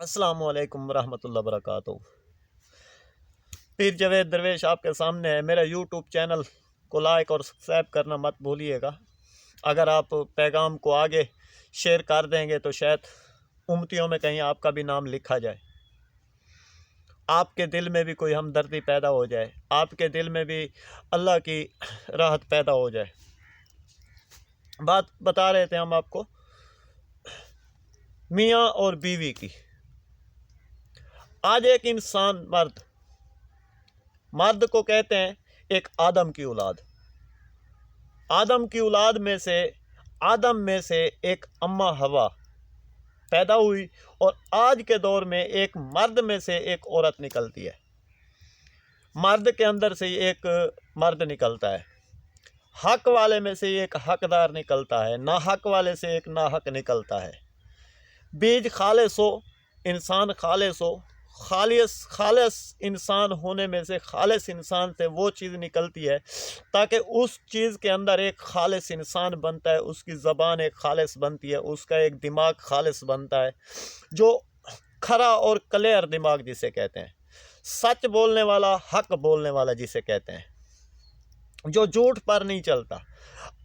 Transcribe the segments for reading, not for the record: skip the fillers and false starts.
अस्सलाम वालेकुम रहमतुल्लाहि वबरकातुहू। पीर जावेद दरवेश आपके सामने है। मेरा यूट्यूब चैनल को लाइक और सब्सक्राइब करना मत भूलिएगा। अगर आप पैगाम को आगे शेयर कर देंगे तो शायद उम्मतियों में कहीं आपका भी नाम लिखा जाए, आपके दिल में भी कोई हमदर्दी पैदा हो जाए, आपके दिल में भी अल्लाह की राहत पैदा हो जाए। बात बता रहे थे हम आपको मियाँ और बीवी की। आज एक इंसान मर्द को कहते हैं एक आदम की औलाद। आदम की औलाद में से आदम में से एक अम्मा हवा पैदा हुई और आज के दौर में एक मर्द में से एक औरत निकलती है। मर्द के अंदर से एक मर्द निकलता है। हक वाले में से एक हकदार निकलता है, ना हक वाले से एक ना हक निकलता है। बीज खालिस हो, इंसान खालिस हो, खालिस इंसान होने में से खालिस इंसान से वो चीज़ निकलती है ताकि उस चीज़ के अंदर एक खालिस इंसान बनता है, उसकी ज़बान एक खालिस बनती है, उसका एक दिमाग खालिस बनता है, जो खरा और क्लियर दिमाग जिसे कहते हैं, सच बोलने वाला, हक बोलने वाला जिसे कहते हैं, जो झूठ पर नहीं चलता।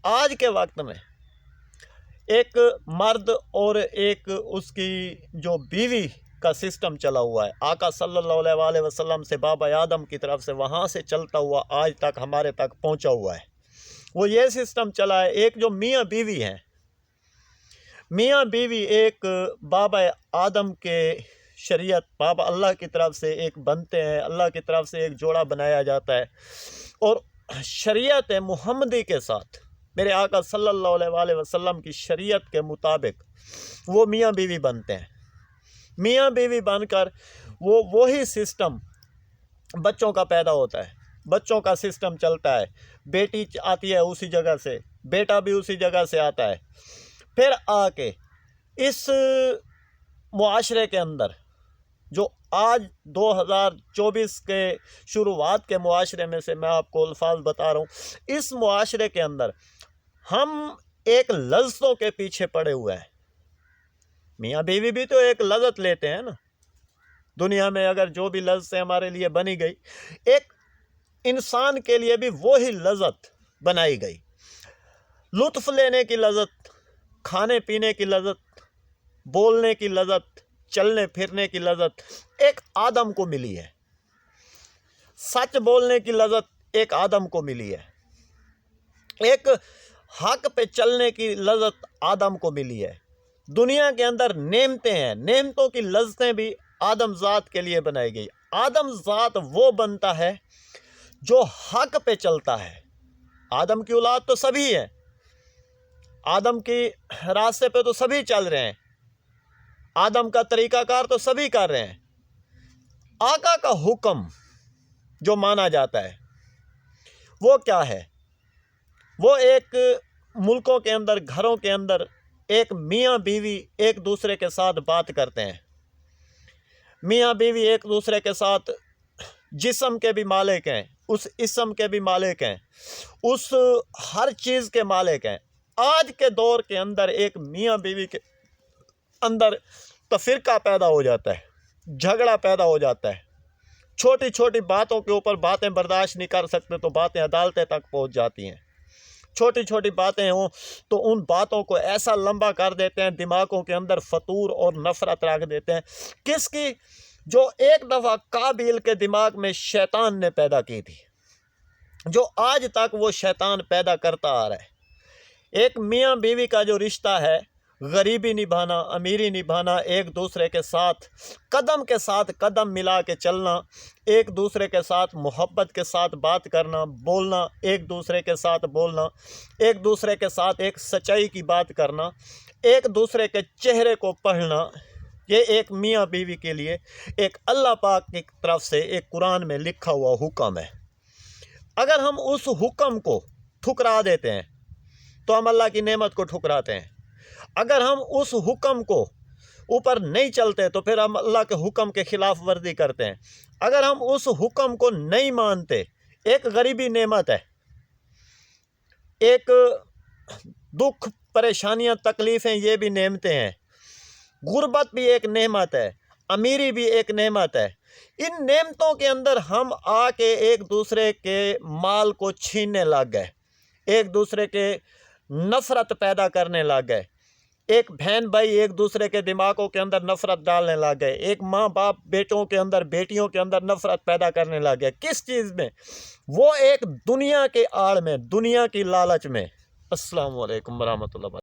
आज के वक्त में एक मर्द और एक उसकी जो बीवी का सिस्टम चला हुआ है, आका सल्लल्लाहु अलैहि वसल्लम से बाबा आदम की तरफ से वहाँ से चलता हुआ आज तक हमारे तक पहुँचा हुआ है। वो ये सिस्टम चला है, एक जो मियाँ बीवी हैं, मियाँ बीवी एक बाबा आदम के शरीयत, बाबा अल्लाह की तरफ से एक बनते हैं, अल्लाह की तरफ से एक जोड़ा बनाया जाता है और शरीयत मुहम्मदी के साथ, मेरे आका सल्लल्लाहु अलैहि वसल्लम की शरीयत के मुताबिक वो मियाँ बीवी बनते हैं। मियाँ बीवी बनकर वो वही सिस्टम बच्चों का पैदा होता है, बच्चों का सिस्टम चलता है। बेटी आती है उसी जगह से, बेटा भी उसी जगह से आता है। फिर आके इस मुआशरे के अंदर जो आज 2024 के शुरुआत के मुआशरे में से मैं आपको अल्फाज बता रहा हूँ, इस मुआशरे के अंदर हम एक लज्जतों के पीछे पड़े हुए हैं। मियाँ बीवी भी तो एक लज्जत लेते हैं ना। दुनिया में अगर जो भी लज्जतें हमारे लिए बनी गई, एक इंसान के लिए भी वही लज्जत बनाई गई। लुत्फ लेने की लज्जत, खाने पीने की लज्जत, बोलने की लज्जत, चलने फिरने की लज्जत एक आदम को मिली है। सच बोलने की लज्जत एक आदम को मिली है। एक हक पे चलने की लज्जत आदम को मिली है। दुनिया के अंदर नेमतें हैं, नेमतों की लज्जतें भी आदम ज़ात के लिए बनाई गई। आदम ज़ात वो बनता है जो हक पे चलता है। आदम की औलाद तो सभी है, आदम के रास्ते पे तो सभी चल रहे हैं, आदम का तरीकाकार तो सभी कर रहे हैं। आका का हुक्म जो माना जाता है वो क्या है? वो एक मुल्कों के अंदर, घरों के अंदर एक मियाँ बीवी एक दूसरे के साथ बात करते हैं। मियाँ बीवी एक दूसरे के साथ जिस्म के भी मालिक हैं, उस इस्म के भी मालिक हैं, उस हर चीज़ के मालिक हैं। आज के दौर के अंदर एक मियाँ बीवी के अंदर तफरीका पैदा हो जाता है, झगड़ा पैदा हो जाता है। छोटी छोटी बातों के ऊपर बातें बर्दाश्त नहीं कर सकते तो बातें अदालतें तक पहुंच जाती हैं। छोटी छोटी बातें हों तो उन बातों को ऐसा लंबा कर देते हैं, दिमागों के अंदर फतूर और नफ़रत रख देते हैं। किसकी? जो एक दफ़ा काबिल के दिमाग में शैतान ने पैदा की थी, जो आज तक वो शैतान पैदा करता आ रहा है। एक मियाँ बीवी का जो रिश्ता है, गरीबी निभाना, अमीरी निभाना, एक दूसरे के साथ कदम मिला के चलना, एक दूसरे के साथ मोहब्बत के साथ बात करना, बोलना, एक दूसरे के साथ बोलना, एक दूसरे के साथ एक सच्चाई की बात करना, एक दूसरे के चेहरे को पढ़ना, ये एक मियाँ बीवी के लिए एक अल्लाह पाक की तरफ से एक कुरान में लिखा हुआ हुक्म है। अगर हम उस हुक्म को ठुकरा देते हैं तो हम अल्लाह की नेमत को ठुकराते हैं। अगर हम उस हुक्म को ऊपर नहीं चलते तो फिर हम अल्लाह के हुक्म के खिलाफ वर्जी करते हैं। अगर हम उस हुक्म को नहीं मानते, एक गरीबी नेमत है, एक दुख, परेशानियां, तकलीफ़ें ये भी नेमतें हैं, गुर्बत भी एक नेमत है, अमीरी भी एक नेमत है। इन नेमतों के अंदर हम आके एक दूसरे के माल को छीनने लग गए, एक दूसरे के नफ़रत पैदा करने लग गए, एक बहन भाई एक दूसरे के दिमागों के अंदर नफ़रत डालने लग गए, एक माँ बाप बेटों के अंदर बेटियों के अंदर नफ़रत पैदा करने लग गए। किस चीज़ में? वो एक दुनिया के आड़ में, दुनिया की लालच में। अस्सलाम वालेकुम वरहमतुल्लाह।